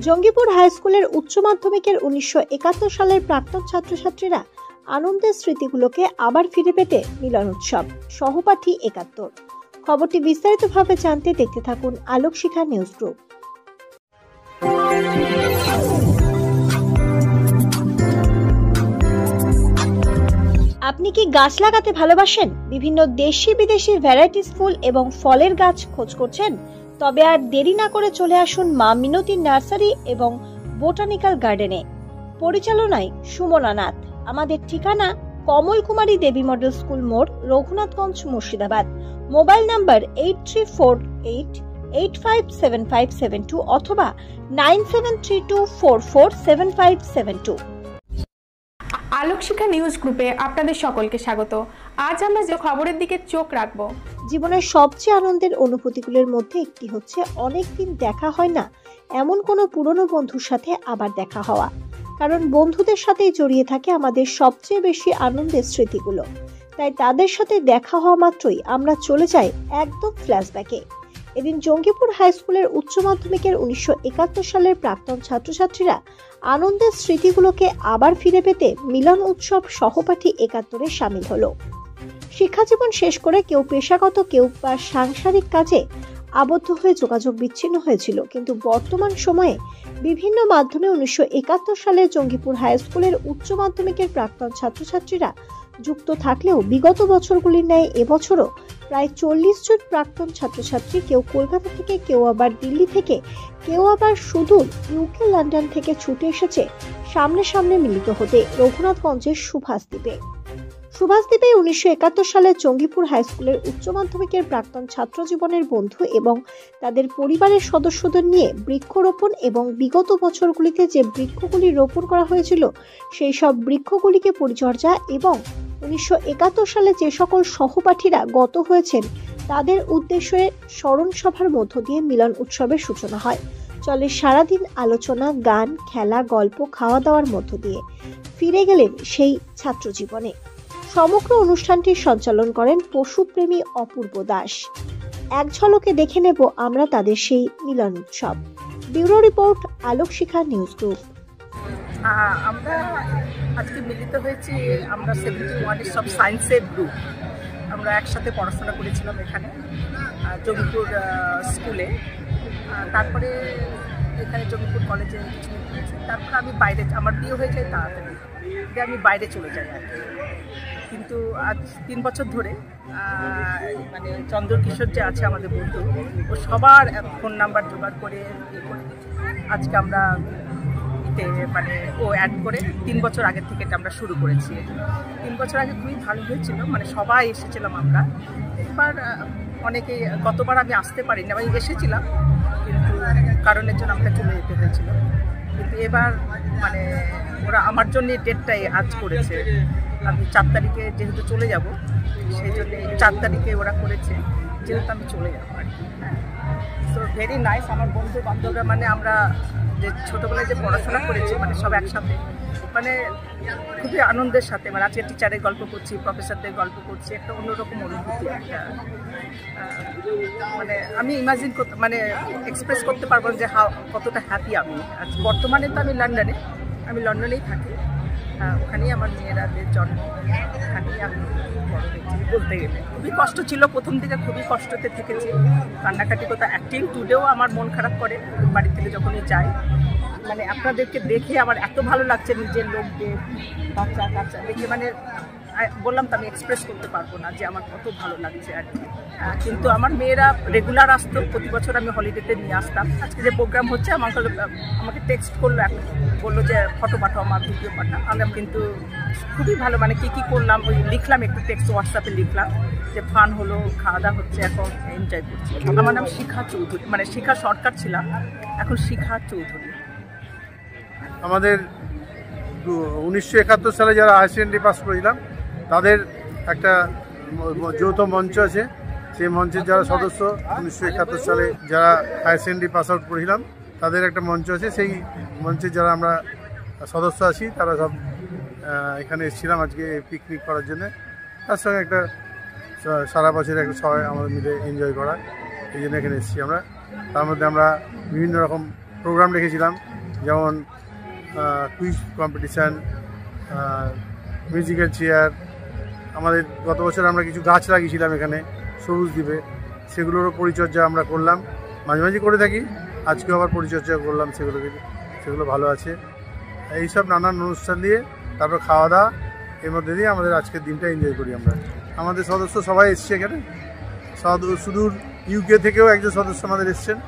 Jangipur high স্কুলের উচ্চ মাধ্যমিকের 1971 সালের প্রাক্তন ছাত্রছাত্রীরা আনন্দের স্মৃতিগুলোকে আবার ফিরে পেতে মিলন উৎসব সহপাঠী 71। খবরটি বিস্তারিতভাবে জানতে দেখতে থাকুন আলোক শিখা নিউজ গ্রুপ। আপনি কি গাছ লাগাতে ভালোবাসেন? বিভিন্ন দেশি বিদেশি ভ্যারাইটিস ফুল এবং ফলের গাছ খোঁজ করছেন? তবে আর দেরি না করে চলে আসুন মা মিনতি নার্সারি এবং বোটানিক্যাল গার্ডেনে। পরিচালনায় সুমনা নাথ। আমাদের ঠিকানা কমল কুমারী দেবী মডেল স্কুল মোড়, রঘুনাথগঞ্জ, মুর্শিদাবাদ। মোবাইল নাম্বার 8348857572 অথবা 9732447572। আলোক শিখা নিউজ গ্রুপে আপনাদের সকলকে স্বাগত। আজ আমরা যে খবরের দিকে চোখ রাখব, জীবনের সবচেয়ে আনন্দের অনুভূতিগুলোর মধ্যে একটি হচ্ছে অনেকদিন দেখা হয় না এমন কোনো পুরনো বন্ধুর সাথে আবার দেখা হওয়া। কারণ বন্ধুদের সাথেই জড়িয়ে থাকে আমাদের সবচেয়ে বেশি আনন্দের স্মৃতিগুলো। তাই তাদের সাথে দেখা হওয়া মাত্রই আমরা চলে যাই একদম ফ্ল্যাশব্যাকে। এদিন জঙ্গিপুর হাই স্কুলের উচ্চ মাধ্যমিকের 1971 সালের প্রাক্তন ছাত্রছাত্রীরা আনন্দের স্মৃতিগুলোকে আবার ফিরে পেতে মিলন উৎসব সহপাঠী 71-এ সামিল হলো। শিক্ষাজীবন শেষ করে কেউ পেশাগত, কেউ বা সাংসারিক কাজে আবদ্ধ হয়ে যোগাযোগ বিচ্ছিন্ন হয়েছিল, কিন্তু বর্তমান সময়ে বিভিন্ন মাধ্যমে 1971 সালে জঙ্গিপুর হাই স্কুলের উচ্চ মাধ্যমিকের প্রাক্তন ছাত্রছাত্রীরা যুক্ত থাকলেও বিগত বছরগুলির ন্যায় এবছরও প্রায় 40 জন প্রাক্তন ছাত্রছাত্রী, কেউ কলকাতা থেকে, কেউ আবার দিল্লি থেকে, কেউ আবার সুদূর ইউকে লন্ডন থেকে ছুটে এসেছে সামনে সামনে মিলিত হতে রঘুনাথগঞ্জের সুভাষদ্বীপে। 1971 সালে জঙ্গিপুর হাই স্কুলের উচ্চ মাধ্যমিকের প্রাক্তন ছাত্র জীবনের বন্ধু এবং তাদের পরিবারের সদস্যদের নিয়ে বৃক্ষরোপণ এবং বিগত বছরগুলিতে যে বৃক্ষগুলি রোপণ করা হয়েছিল সেই সব বৃক্ষগুলিকে পরিচর্যা এবং 1971 সালে যে সকল সহপাঠীরা গত হয়েছেন তাদের উদ্দেশ্যে স্মরণ সভার মধ্য দিয়ে মিলন উৎসবের সূচনা হয়। চলে সারাদিন আলোচনা, গান, খেলা, গল্প, খাওয়া দাওয়ার মধ্য দিয়ে ফিরে গেলেন সেই ছাত্র জীবনে। সমগ্র অনুষ্ঠানটির সঞ্চালন করেন পশুপ্রেমী অপূর্ব দাস। এক ঝলকে দেখে নেব আমরা তাদের সেই মিলন উৎসব। ব্যুরো রিপোর্ট, আলোক শিখা নিউজ গ্রুপ। আমরা আজকে মিলিত হয়েছি, আমরা 71 সব সায়েন্সের গ্রুপ। আমরা একসাথে পড়াশোনা করেছিলাম এখানে জঙ্গিপুর স্কুলে, তারপরে এখানে জঙ্গিপুর কলেজে কিছু পড়েছি। তারপরে আমি বাইরে, আমার বিয়ে হয়ে যায় তাড়াতাড়ি, আমি বাইরে চলে যাই আর কি। কিন্তু আজ 3 বছর ধরে মানে চন্দ্রকিশোর যে আছে আমাদের বন্ধু, ও সবার ফোন নাম্বার জোগাড় করে আজকে আমরা মানে ও অ্যাড করে 3 বছর আগের থেকে আমরা শুরু করেছি। 3 বছর আগে খুবই ভালো হয়েছিল, মানে সবাই এসেছিলাম আমরা। এবার অনেকেই, গতবার আমি আসতে পারিনি, আমি এসেছিলাম কিন্তু কারণের জন্য আমাকে চলে যেতে হয়েছিল। কিন্তু এবার মানে ওরা আমার জন্য ডেটটাই আজ করেছে। আমি 4 তারিখে যেহেতু চলে যাব, সেই জন্য 4 তারিখে ওরা করেছে, যেহেতু আমি চলে যাবো আর কি। হ্যাঁ, সো ভেরি নাইস। আমার বন্ধু বান্ধবরা, মানে আমরা যে ছোটোবেলায় যে পড়াশোনা করেছি, মানে সব একসাথে, মানে খুবই আনন্দের সাথে, মানে আজকে টিচারের গল্প করছি, প্রফেসরদের গল্প করছি, একটা অন্যরকম অনুভূতি। একটা মানে আমি ইমাজিন করতে, মানে এক্সপ্রেস করতে পারবো যে কতটা হ্যাপি আমি। আজ বর্তমানে তো আমি লন্ডনেই থাকি, ওখানেই আমার মেয়েরাদের জন্ম, ওখানেই আমি বড় হয়েছি। বলতে গেলে খুবই কষ্ট ছিল, প্রথম দিকে খুবই কষ্টতে থেকেছি, কান্নাকাটি করতে। অ্যাক্টিং টুডেও আমার মন খারাপ করে বাড়ি থেকে যখনই যাই। মানে আপনাদেরকে দেখে আমার এত ভালো লাগছে, নিজের লোকদের, বাচ্চা কাচ্চা দেখে, মানে বললাম তো আমি এক্সপ্রেস করতে পারবো না যে আমার কত ভালো লাগছে আর কি। কিন্তু আমার মেয়েরা রেগুলার আসতো, প্রতি বছর আমি হলিডেতে নিয়ে আসতাম। আজকে যে প্রোগ্রাম হচ্ছে আমাকে টেক্সট করলো, এখন বললো যে ফটো পাঠাও, আমার ভিডিও পাঠাও। আমরা কিন্তু খুবই ভালো, মানে কী করলাম ওই লিখলাম, একটু টেক্সট হোয়াটসঅ্যাপে লিখলাম যে ফান হলো, খাওয়া দাওয়া হচ্ছে, এখন এনজয় করছি। আমার নাম শিখা চৌধুরী, মানে শিখা সরকার ছিলাম, এখন শিখা চৌধুরী। আমাদের 1971 সালে যারা হায়ার সেকেন্ডারি পাস করেছিলাম তাদের একটা যৌথ মঞ্চ আছে। সেই মঞ্চের যারা সদস্য 1971 সালে যারা হায়ার সেকেন্ডারি পাস আউট করেছিলাম তাদের একটা মঞ্চ আছে। সেই মঞ্চে যারা আমরা সদস্য আছি তারা সব এখানে এসেছিলাম আজকে পিকনিক করার জন্য। তার সঙ্গে একটা সারা বছর একটা সবাই আমাদের মিলে এনজয় করা, এই জন্য এখানে এসেছি আমরা। তার মধ্যে আমরা বিভিন্ন রকম প্রোগ্রাম রেখেছিলাম, যেমন কুইজ কম্পিটিশান, মিউজিক্যাল চেয়ার। আমাদের গত বছর আমরা কিছু গাছ লাগিয়েছিলাম এখানে সবুজ দ্বীপে, সেগুলোরও পরিচর্যা আমরা করলাম, মাঝে মাঝে করে থাকি, আজকেও আবার পরিচর্যা করলাম সেগুলো ভালো আছে। এইসব নানান অনুষ্ঠান দিয়ে তারপর খাওয়া দাওয়া, এর মধ্যে দিয়ে আমাদের আজকের দিনটা এনজয় করি আমরা। আমাদের সদস্য সবাই এসছে এখানে, সুদূর ইউকে থেকেও একজন সদস্য আমাদের এসছেন।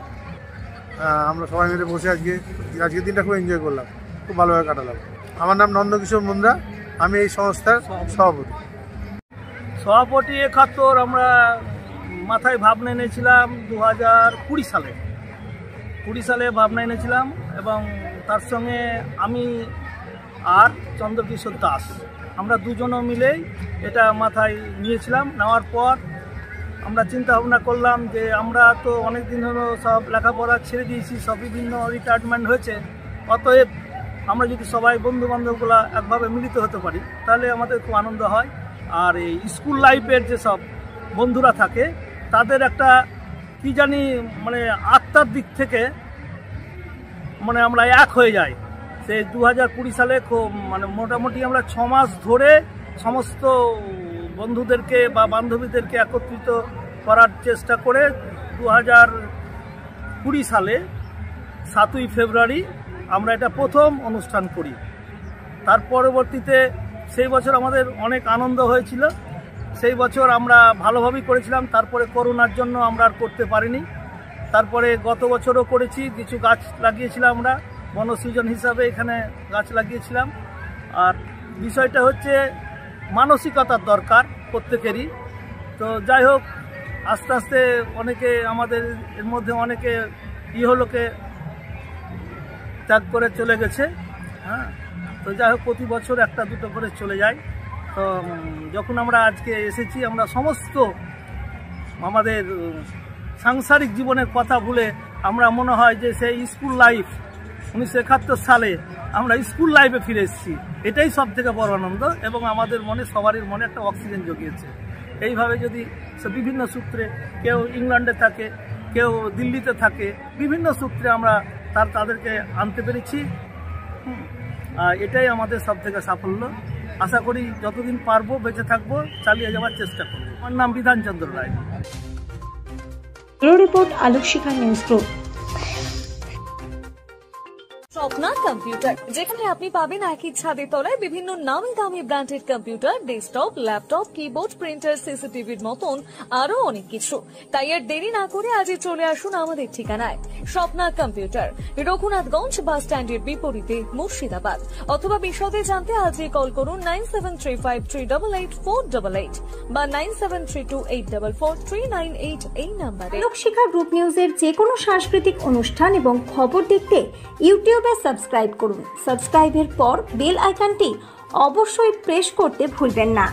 আমরা সবাই মিলে বসে আজকের দিনটা খুব এনজয় করলাম, খুব ভালোভাবে কাটালাম। আমার নাম নন্দকিশোর মুন্দ্রা, আমি এই সংস্থার সভাপতি 71 আমরা মাথায় ভাবনা এনেছিলাম 2020 সালে ভাবনা এনেছিলাম, এবং তার সঙ্গে আমি আর চন্দ্রকিশোর দাস, আমরা দুজনও মিলেই এটা মাথায় নিয়েছিলাম। নেওয়ার পর আমরা চিন্তা ভাবনা করলাম যে আমরা তো অনেক দিন হলো সব লেখাপড়া ছেড়ে দিয়েছি, সব বিভিন্ন রিটায়ারমেন্ট হয়েছে, অতএব আমরা যদি সবাই বন্ধুবান্ধবগুলো একভাবে মিলিত হতে পারি তাহলে আমাদের খুব আনন্দ হয়। আর এই স্কুল লাইফের যেসব বন্ধুরা থাকে তাদের একটা কি জানি মানে আত্মার দিক থেকে মানে আমরা এক হয়ে যাই। সেই 2020 সালে খুব মানে মোটামুটি আমরা 6 মাস ধরে সমস্ত বন্ধুদেরকে বা বান্ধবীদেরকে একত্রিত করার চেষ্টা করে 2020 সালে 7ই ফেব্রুয়ারি আমরা এটা প্রথম অনুষ্ঠান করি। তার পরবর্তীতে সেই বছর আমাদের অনেক আনন্দ হয়েছিল, সেই বছর আমরা ভালোভাবেই করেছিলাম। তারপরে করোনার জন্য আমরা আর করতে পারিনি। তারপরে গত বছরও করেছি, কিছু গাছ লাগিয়েছিলাম আমরা বনসৃজন হিসাবে, এখানে গাছ লাগিয়েছিলাম। আর বিষয়টা হচ্ছে মানসিকতার দরকার প্রত্যেকেরই। তো যাই হোক, আস্তে আস্তে অনেকে আমাদের এর মধ্যে অনেকে ইহলোকে ত্যাগ করে চলে গেছে। হ্যাঁ, তো যাই হোক প্রতি বছর একটা দুটো করে চলে যায়। তো যখন আমরা আজকে এসেছি, আমরা সমস্ত আমাদের সাংসারিক জীবনের কথা ভুলে আমরা মনে হয় যে সেই স্কুল লাইফ 1971 সালে আমরা স্কুল লাইফে ফিরে এসেছি, এটাই সব থেকে বড় আনন্দ, এবং আমাদের মনে সবারই মনে একটা অক্সিজেন জুগিয়েছে। এইভাবে যদি বিভিন্ন সূত্রে, কেউ ইংল্যান্ডে থাকে, কেউ দিল্লিতে থাকে, বিভিন্ন সূত্রে আমরা তাদেরকে আনতে পেরেছি। এটাই আমাদের সব থেকে সাফল্য। আশা করি যতদিন পারবো বেঁচে থাকবো, চালিয়ে যাওয়ার চেষ্টা করবো। আমার নাম Bidhanchandra Roy. Report Alokshikha news group. Swapna computer, যেখানে আপনি পাবেন একই ছাদের তলায় বিভিন্ন নামি দামি branded computer, desktop, laptop, keyboard, printer, সিসিটিভির মতন আরো অনেক কিছু। তাই আর দেরি না করে আজই চলে আসুন আমাদের ঠিকানায়। স্বপ্না কম্পিউটার, রঘুনাথগঞ্জ বাস স্ট্যান্ডের বিপরীতে, মুর্শিদাবাদ। অথবা বিশদে জানতে আজই কল করুন 9735388488 বা 9732844398 এই নাম্বারে। আলোকশিখা গ্রুপ নিউজের যে কোনো সাংস্কৃতিক অনুষ্ঠান এবং খবর দেখতে ইউটিউবে সাবস্ক্রাইব করুন। সাবস্ক্রাইবের পর বেল আইকনটি অবশ্যই প্রেস করতে ভুলবেন না।